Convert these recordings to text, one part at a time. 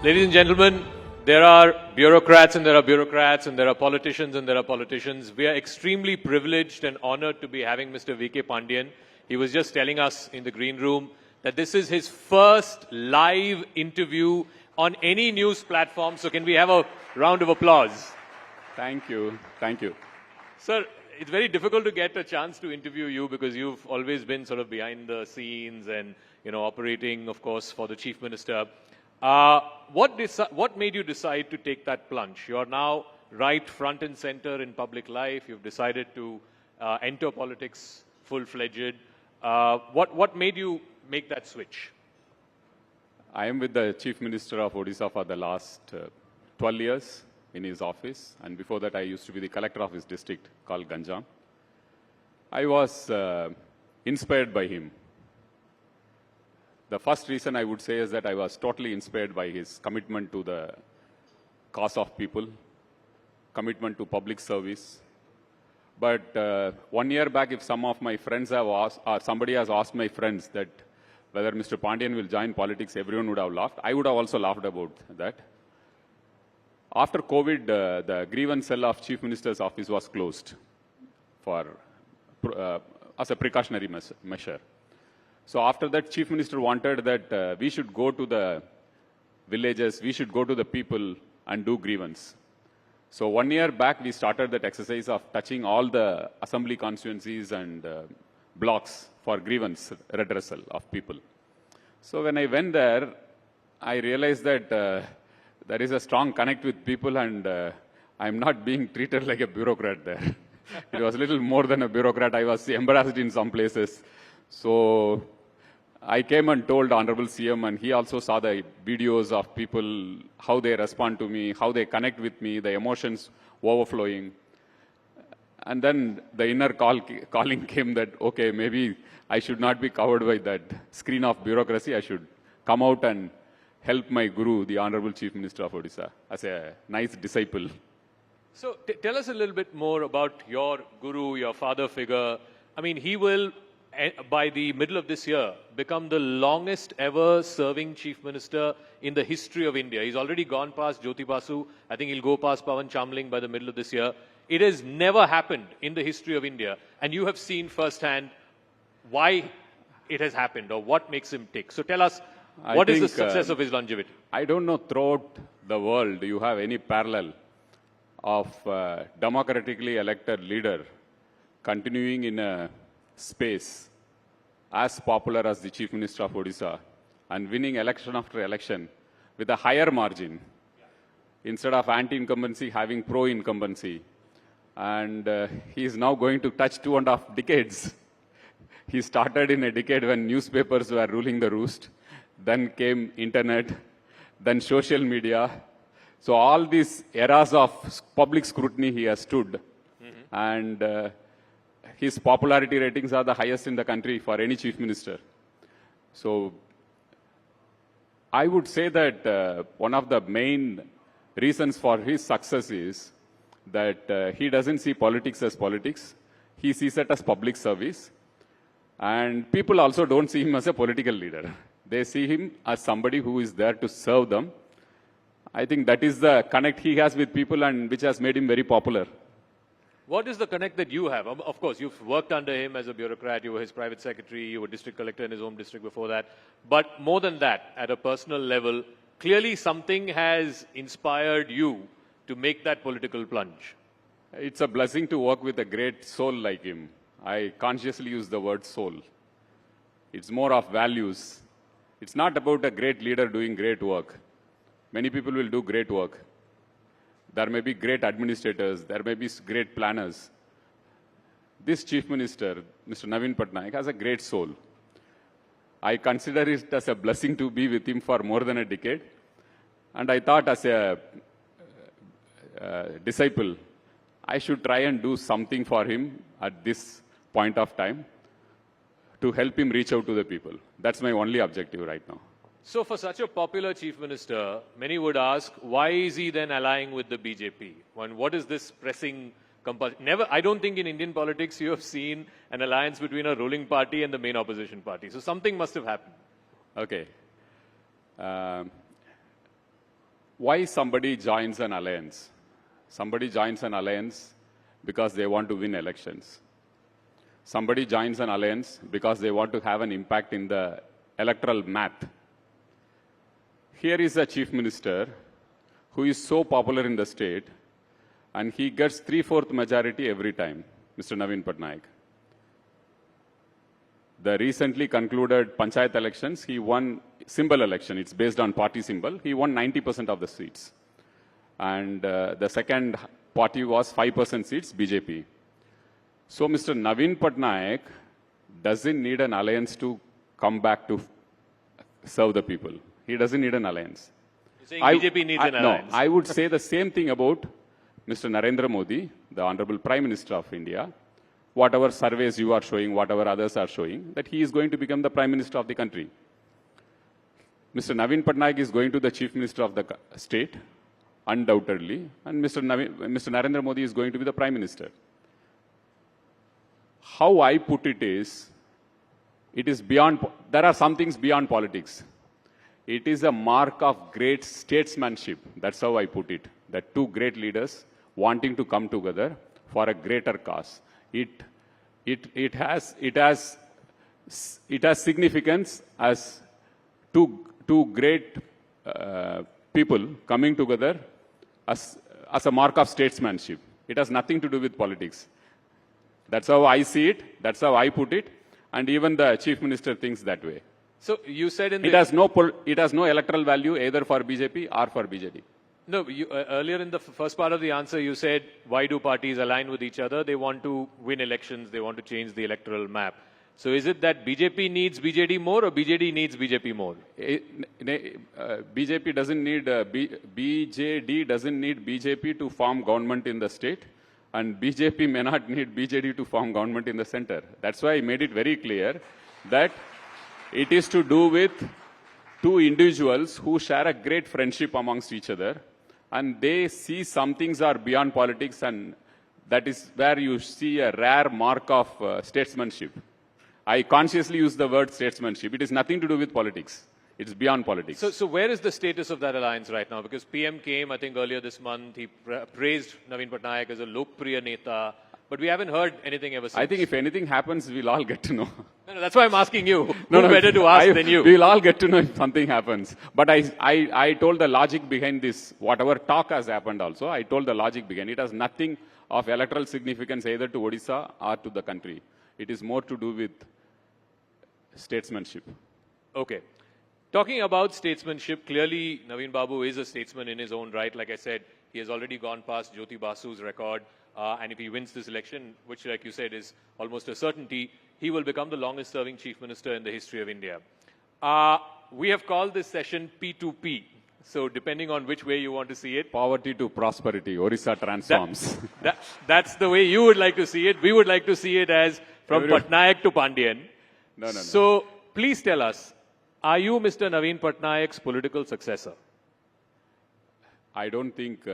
Ladies and gentlemen, there are bureaucrats and there are bureaucrats and there are politicians and there are politicians. We are extremely privileged and honored to be having Mr. V.K. Pandian. He was just telling us in the green room that this is his first live interview on any news platform. So can we have a round of applause? Thank you. Thank you. Sir, it's very difficult to get a chance to interview you because you've always been sort of behind the scenes and, operating, of course, for the Chief Minister. What made you decide to take that plunge? You're now right front and center in public life. You've decided to enter politics full-fledged. What made you make that switch? I am with the Chief Minister of Odisha for the last 12 years in his office. And before that, I used to be the collector of his district called Ganjam. I was inspired by him. The first reason I would say is that I was totally inspired by his commitment to the cause of people, commitment to public service. But 1 year back, if some of my friends have asked, or somebody has asked my friends that whether Mr. Pandian will join politics, everyone would have laughed. I would have also laughed about that. After COVID, the grievance cell of Chief Minister's office was closed as a precautionary measure. So after that, Chief Minister wanted that we should go to the villages, we should go to the people and do grievance. So 1 year back, we started that exercise of touching all the assembly constituencies and blocks for grievance redressal of people. So when I went there, I realized that there is a strong connect with people and I'm not being treated like a bureaucrat there. It was a little more than a bureaucrat. I was embarrassed in some places. So I came and told Honorable CM, and he also saw the videos of people, how they respond to me, how they connect with me, the emotions overflowing. And then the inner calling came that, okay, maybe I should not be covered by that screen of bureaucracy. I should come out and help my guru, the Honorable Chief Minister of Odisha, as a nice disciple. So tell us a little bit more about your guru, your father figure. I mean, he will, by the middle of this year, become the longest ever serving Chief Minister in the history of India. He's already gone past Jyoti Basu. I think he'll go past Pawan Chamling by the middle of this year. It has never happened in the history of India. And you have seen firsthand why it has happened or what makes him tick. So tell us, what is the success of his longevity? I don't know throughout the world you have any parallel of democratically elected leader continuing in a space as popular as the Chief Minister of Odisha and winning election after election with a higher margin instead of anti-incumbency having pro-incumbency. And he is now going to touch 2.5 decades. He started in a decade when newspapers were ruling the roost. Then came internet, then social media. So all these eras of public scrutiny he has stood. And his popularity ratings are the highest in the country for any chief minister. So I would say that one of the main reasons for his success is that he doesn't see politics as politics. He sees it as public service. And people also don't see him as a political leader. They see him as somebody who is there to serve them. I think that is the connect he has with people and which has made him very popular. What is the connect that you have? Of course, you've worked under him as a bureaucrat. You were his private secretary. You were district collector in his home district before that. But more than that, at a personal level, clearly something has inspired you to make that political plunge. It's a blessing to work with a great soul like him. I consciously use the word soul. It's more of values. It's not about a great leader doing great work. Many people will do great work. There may be great administrators. There may be great planners. This Chief Minister, Mr. Naveen Patnaik, has a great soul. I consider it as a blessing to be with him for more than a decade. And I thought as a disciple, I should try and do something for him at this point of time to help him reach out to the people. That's my only objective right now. So for such a popular chief minister, many would ask, why is he then allying with the BJP? What is this pressing compulsion? I don't think in Indian politics you have seen an alliance between a ruling party and the main opposition party. So something must have happened. Okay. why somebody joins an alliance? Somebody joins an alliance because they want to win elections. Somebody joins an alliance because they want to have an impact in the electoral map. Here is a chief minister who is so popular in the state, and he gets 3/4 majority every time, Mr. Naveen Patnaik. The recently concluded Panchayat elections, he won symbol election. It's based on party symbol. He won 90% of the seats. And the second party was 5% seats, BJP. So Mr. Naveen Patnaik doesn't need an alliance to come back to serve the people. He doesn't need an alliance. You're saying BJP needs an alliance? No, I would say the same thing about Mr. Narendra Modi, the Honorable Prime Minister of India. Whatever surveys you are showing, whatever others are showing, that he is going to become the Prime Minister of the country. Mr. Naveen Patnaik is going to the Chief Minister of the state, undoubtedly, and Mr. Narendra Modi is going to be the Prime Minister. How I put it is beyond, there are some things beyond politics. It is a mark of great statesmanship. That's how I put it. That two great leaders wanting to come together for a greater cause. It has significance as two great people coming together as a mark of statesmanship. It has nothing to do with politics. That's how I see it. That's how I put it. And even the chief minister thinks that way. So you said in it has no electoral value either for BJP or for BJD. No, earlier in the first part of the answer, you said, why do parties align with each other? They want to win elections. They want to change the electoral map. So is it that BJP needs BJD more or BJD needs BJP more? BJD doesn't need BJP to form government in the state, and BJP may not need BJD to form government in the center. That's why I made it very clear that it is to do with two individuals who share a great friendship amongst each other, and they see some things are beyond politics, and that is where you see a rare mark of statesmanship. I consciously use the word statesmanship. It is nothing to do with politics. It's beyond politics. So where is the status of that alliance right now? Because PM came, I think, earlier this month. He praised Naveen Patnaik as a Lokpriya Neta. But we haven't heard anything ever since. I think if anything happens, we'll all get to know. No, that's why I'm asking you. Who better to ask than you? We'll all get to know if something happens. But I told the logic behind this. Whatever talk has happened also, I told the logic behind. It has nothing of electoral significance either to Odisha or to the country. It is more to do with statesmanship. Okay. Talking about statesmanship, clearly Naveen Babu is a statesman in his own right. Like I said, he has already gone past Jyoti Basu's record. And if he wins this election, which, like you said, is almost a certainty, he will become the longest-serving chief minister in the history of India. We have called this session P2P. So depending on which way you want to see it. Poverty to prosperity. Odisha transforms. That's the way you would like to see it. We would like to see it as from Patnaik to Pandian. No. So please tell us, are you Mr. Naveen Patnaik's political successor? I don't think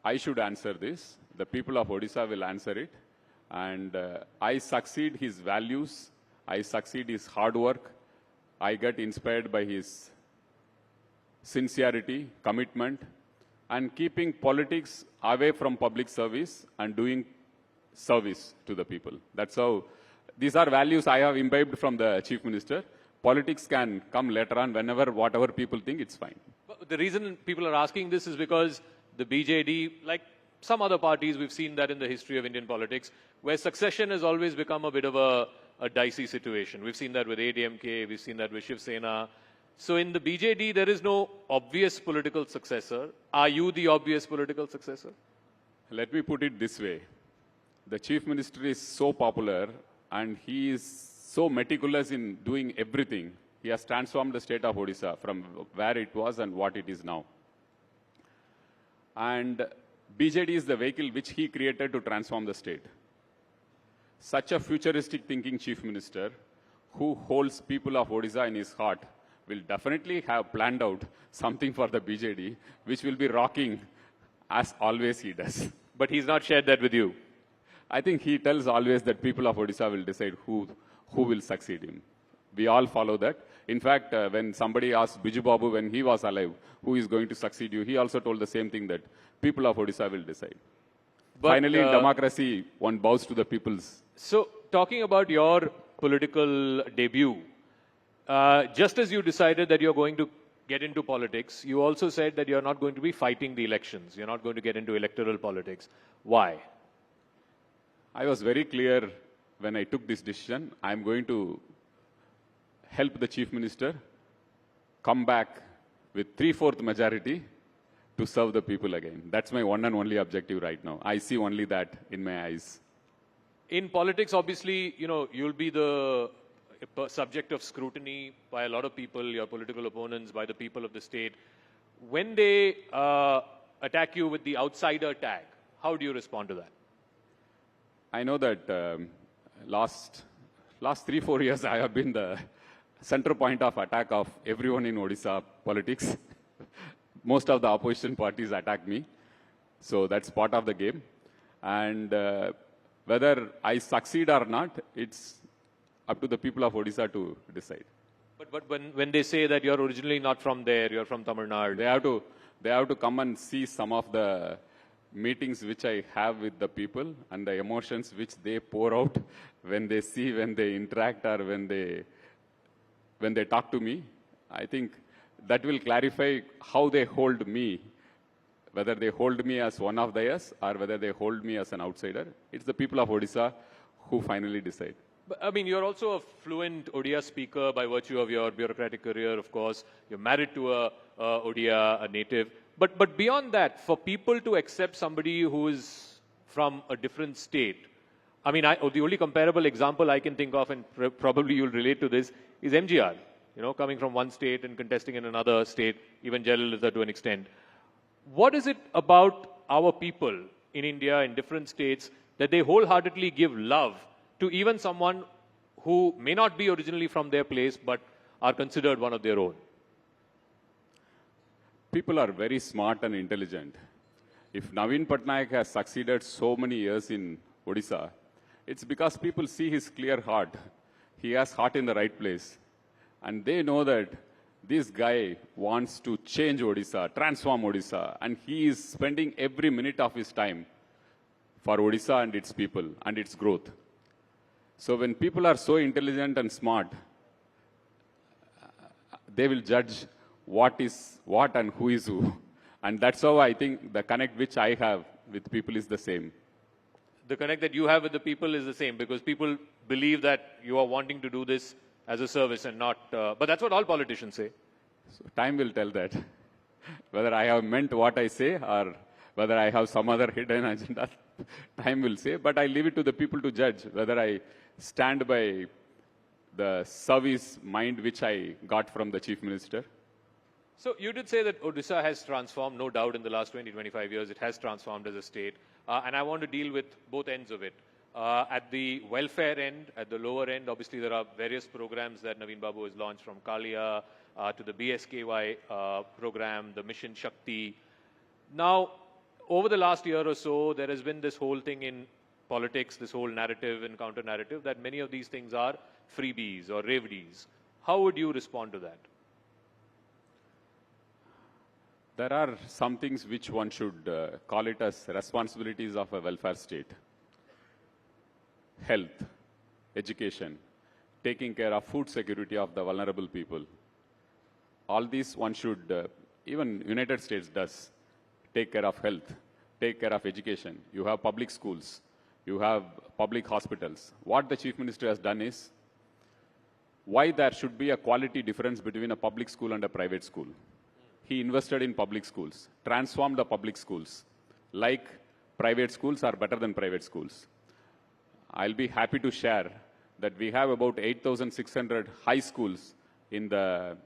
I should answer this. The people of Odisha will answer it. And I succeed his values. I succeed his hard work. I get inspired by his sincerity, commitment, and keeping politics away from public service and doing service to the people. That's how, these are values I have imbibed from the chief minister. Politics can come later on whenever, whatever people think, it's fine. But the reason people are asking this is because the BJD, like some other parties, we've seen that in the history of Indian politics, where succession has always become a bit of a dicey situation. We've seen that with ADMK, we've seen that with Shiv Sena. So in the BJD, there is no obvious political successor. Are you the obvious political successor? Let me put it this way. The chief minister is so popular and he is so meticulous in doing everything. He has transformed the state of Odisha from where it was and what it is now. And BJD is the vehicle which he created to transform the state. Such a futuristic thinking chief minister who holds people of Odisha in his heart will definitely have planned out something for the BJD, which will be rocking as always he does. But he's not shared that with you. I think he tells always that people of Odisha will decide who will succeed him. We all follow that. In fact, when somebody asked Biju Babu when he was alive, who is going to succeed you, he also told the same thing, that people of Odisha will decide. But, Finally, in democracy, one bows to the peoples. So, talking about your political debut, just as you decided that you're going to get into politics, you also said that you're not going to be fighting the elections. You're not going to get into electoral politics. Why? I was very clear when I took this decision. I'm going to help the Chief Minister come back with 3/4 majority to serve the people again. That's my one and only objective right now. I see only that in my eyes. In politics, obviously, you'll be the subject of scrutiny by a lot of people, your political opponents, by the people of the state. When they attack you with the outsider tag, how do you respond to that? I know that last 3-4 years I have been the center point of attack of everyone in Odisha politics. Most of the opposition parties attack me. So that's part of the game. And whether I succeed or not, it's up to the people of Odisha to decide. But when they say that you're originally not from there, you're from Tamil Nadu. They have to come and see some of the meetings which I have with the people and the emotions which they pour out when they see, when they interact, or when they talk to me. I think that will clarify how they hold me, whether they hold me as one of theirs or whether they hold me as an outsider. It's the people of Odisha who finally decide. But, I mean, you're also a fluent Odia speaker by virtue of your bureaucratic career, of course. You're married to a Odia, a native. But beyond that, for people to accept somebody who is from a different state, I mean, the only comparable example I can think of, and probably you'll relate to this, is MGR. Coming from one state and contesting in another state, even Jayalalitha to an extent. What is it about our people in India, in different states, that they wholeheartedly give love to even someone who may not be originally from their place, but are considered one of their own? People are very smart and intelligent. If Naveen Patnaik has succeeded so many years in Odisha, it's because people see his clear heart. He has heart in the right place. And they know that this guy wants to change Odisha, transform Odisha, and he is spending every minute of his time for Odisha and its people and its growth. So when people are so intelligent and smart, they will judge what is what and who is who. And that's how I think the connect which I have with people is the same. The connect that you have with the people is the same, because people believe that you are wanting to do this as a service and not... but that's what all politicians say. So time will tell that. Whether I have meant what I say or whether I have some other hidden agenda, time will say. But I leave it to the people to judge whether I stand by the service mind which I got from the Chief Minister. So you did say that Odisha has transformed, no doubt, in the last 20-25 years. It has transformed as a state. And I want to deal with both ends of it. At the welfare end, at the lower end, obviously there are various programs that Naveen Babu has launched, from Kalia to the BSKY program, the Mission Shakti. Now, over the last year or so, there has been this whole thing in politics, this whole narrative and counter-narrative, that many of these things are freebies or reveries. How would you respond to that? There are some things which one should call it as responsibilities of a welfare state. Health, education, taking care of food security of the vulnerable people. All these one should, even United States does, take care of health, take care of education. You have public schools, you have public hospitals. What the Chief Minister has done is, why there should be a quality difference between a public school and a private school. He invested in public schools, transformed the public schools, like private schools are better than private schools. I'll be happy to share that we have about 8,600 high schools in the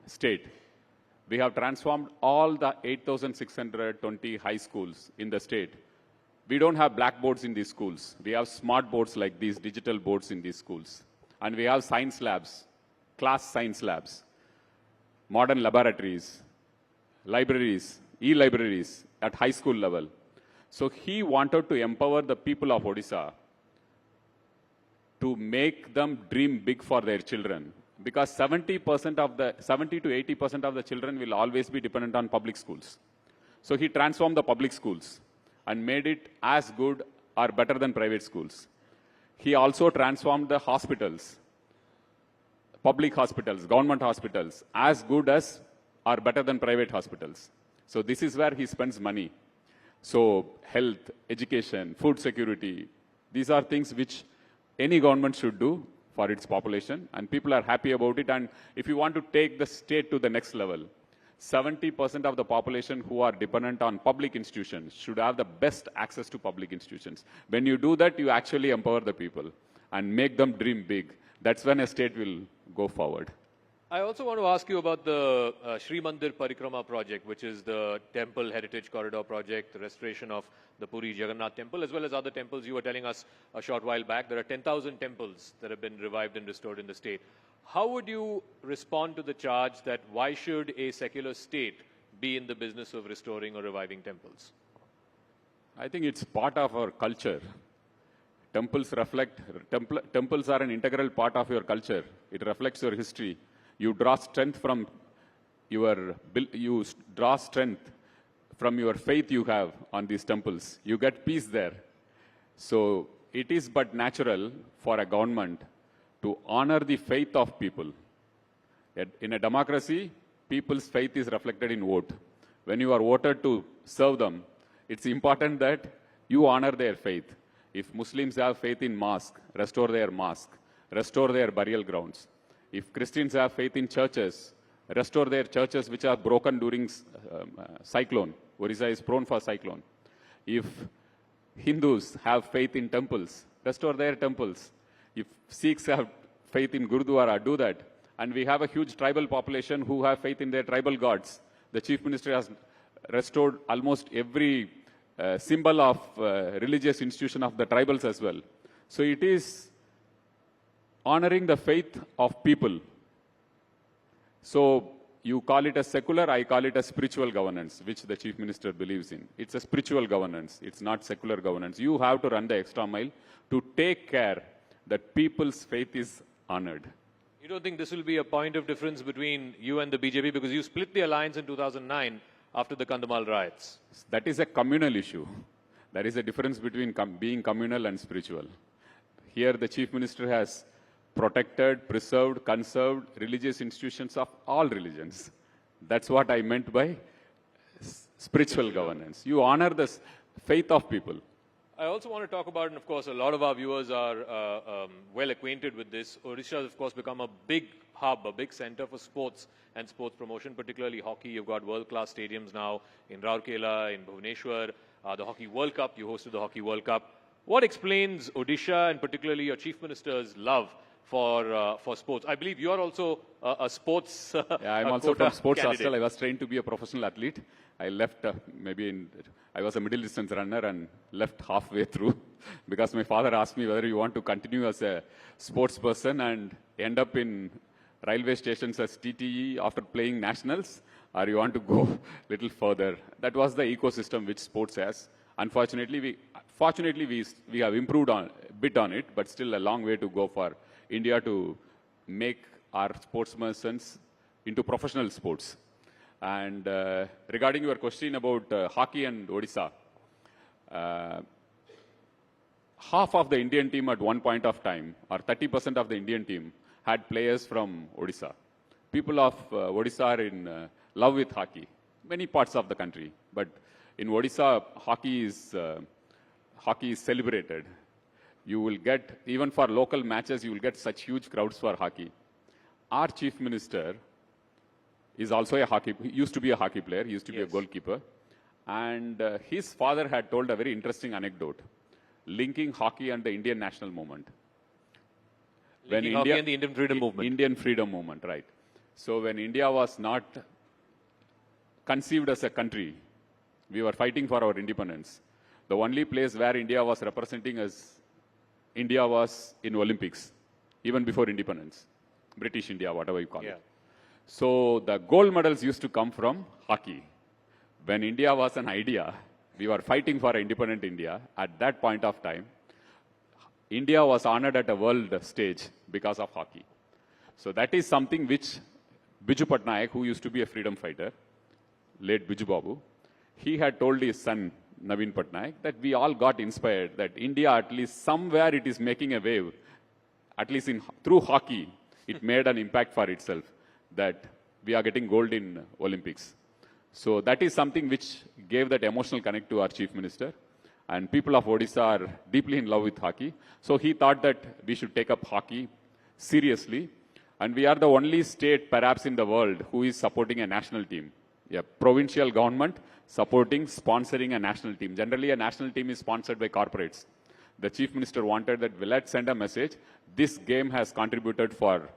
state. We have transformed all the 8,620 high schools in the state. We don't have blackboards in these schools. We have smart boards like these, digital boards in these schools. And we have science labs, class science labs, modern laboratories, libraries, e-libraries at high school level. So he wanted to empower the people of Odisha to make them dream big for their children. because 70 to 80% of the children will always be dependent on public schools. So he transformed the public schools and made it as good or better than private schools. He also transformed the hospitals, public hospitals, government hospitals, as good as or better than private hospitals. So this is where he spends money. So health, education, food security, these are things which any government should do for its population, and people are happy about it. And if you want to take the state to the next level, 70% of the population who are dependent on public institutions should have the best access to public institutions. When you do that, you actually empower the people and make them dream big. That's when a state will go forward. I also want to ask you about the Sri Mandir Parikrama project, which is the temple heritage corridor project, the restoration of the Puri Jagannath temple, as well as other temples. You were telling us a short while back, there are 10,000 temples that have been revived and restored in the state. How would you respond to the charge that why should a secular state be in the business of restoring or reviving temples? I think it's part of our culture. Temples are an integral part of your culture. It reflects your history. You draw strength from your faith you have on these temples. You get peace there. So it is but natural for a government to honor the faith of people. In a democracy, people's faith is reflected in vote. When you are voted to serve them, it's important that you honor their faith. If Muslims have faith in mosque, restore their mosque, restore their burial grounds. If Christians have faith in churches, restore their churches which are broken during cyclone. Odisha is prone for cyclone. If Hindus have faith in temples, restore their temples. If Sikhs have faith in Gurudwara, do that. And we have a huge tribal population who have faith in their tribal gods. The Chief Minister has restored almost every symbol of religious institution of the tribals as well. So it is honoring the faith of people. So you call it a secular, I call it a spiritual governance, which the Chief Minister believes in. It's a spiritual governance. It's not secular governance. You have to run the extra mile to take care that people's faith is honored. You don't think this will be a point of difference between you and the BJP because you split the alliance in 2009 after the Kandhamal riots? That is a communal issue. There is a difference between being communal and spiritual. Here the Chief Minister has protected, preserved, conserved religious institutions of all religions. That's what I meant by spiritual governance. You honor the faith of people. I also want to talk about, and of course, a lot of our viewers are well acquainted with this. Odisha has, of course, become a big hub, a big center for sports and sports promotion, particularly hockey. You've got world-class stadiums now in Rourkela, in Bhubaneswar, the Hockey World Cup. You hosted the Hockey World Cup. What explains Odisha and particularly your Chief Minister's love for sports? I believe you are also a sports Yeah, I'm also from sports candidate. hostel. I was trained to be a professional athlete. I left I was a middle distance runner and left halfway through because my father asked me whether you want to continue as a sports person and end up in railway stations as TTE after playing nationals, or you want to go a little further. That was the ecosystem which sports has. Unfortunately, we have improved a bit on it, but still a long way to go for India to make our sportsmen into professional sports. And regarding your question about hockey and Odisha, half of the Indian team at one point of time, or 30% of the Indian team, had players from Odisha. People of Odisha are in love with hockey, many parts of the country. But in Odisha, hockey is celebrated. You will get, even for local matches, you will get such huge crowds for hockey. Our Chief Minister is also he used to be a hockey player, he used to be a goalkeeper. And his father had told a very interesting anecdote, linking hockey and the Indian national movement. Linking hockey and the Indian freedom movement. Indian freedom movement, right. So when India was not conceived as a country, we were fighting for our independence. The only place where India was representing as India was in Olympics, even before independence. British India, whatever you call it. So the gold medals used to come from hockey. When India was an idea, we were fighting for independent India. At that point of time, India was honored at a world stage because of hockey. So that is something which Biju Patnaik, who used to be a freedom fighter, late Biju Babu, he had told his son Naveen Patnaik that we all got inspired that India, at least somewhere, it is making a wave, at least through hockey, it made an impact for itself, that we are getting gold in Olympics. So that is something which gave that emotional connect to our chief minister. And people of Odisha are deeply in love with hockey. So he thought that we should take up hockey seriously. And we are the only state, perhaps in the world, who is supporting a national team. A provincial government supporting, sponsoring a national team. Generally, a national team is sponsored by corporates. The chief minister wanted that, well, let's send a message. This game has contributed for,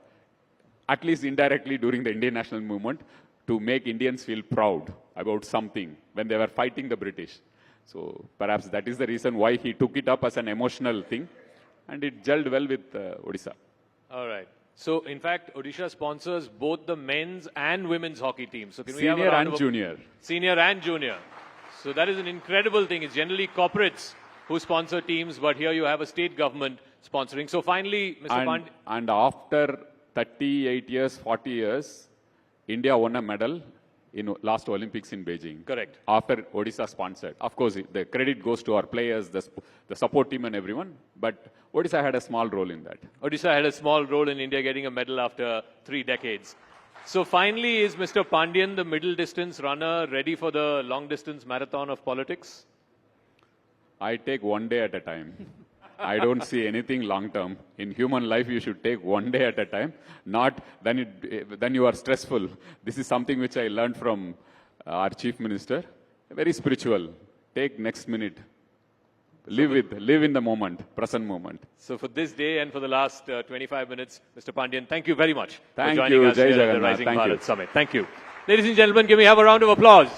at least indirectly during the Indian national movement, to make Indians feel proud about something when they were fighting the British. So perhaps that is the reason why he took it up as an emotional thing, and it gelled well with Odisha. All right. So, in fact, Odisha sponsors both the men's and women's hockey teams. So, can we have a Senior round and of junior. Senior and junior. So, that is an incredible thing. It's generally corporates who sponsor teams, but here you have a state government sponsoring. So, finally, Mr. Pandian. And after 38 years, 40 years, India won a medal in last Olympics in Beijing. Correct. After Odisha sponsored. Of course, the credit goes to our players, the support team and everyone, but Odisha had a small role in that. Odisha had a small role in India getting a medal after 3 decades. So finally, is Mr. Pandian, the middle distance runner, ready for the long distance marathon of politics? I take one day at a time. I don't see anything long term. In human life, you should take one day at a time. Not then you are stressful. This is something which I learned from our chief minister. Very spiritual. Take next minute. Live in the moment, present moment. So for this day and for the last 25 minutes, Mr. Pandian, thank you very much Thank for joining you, us Jai here at the Jagannath. Rising Thank Bharat you. Summit. Thank you. Ladies and gentlemen, can we have a round of applause?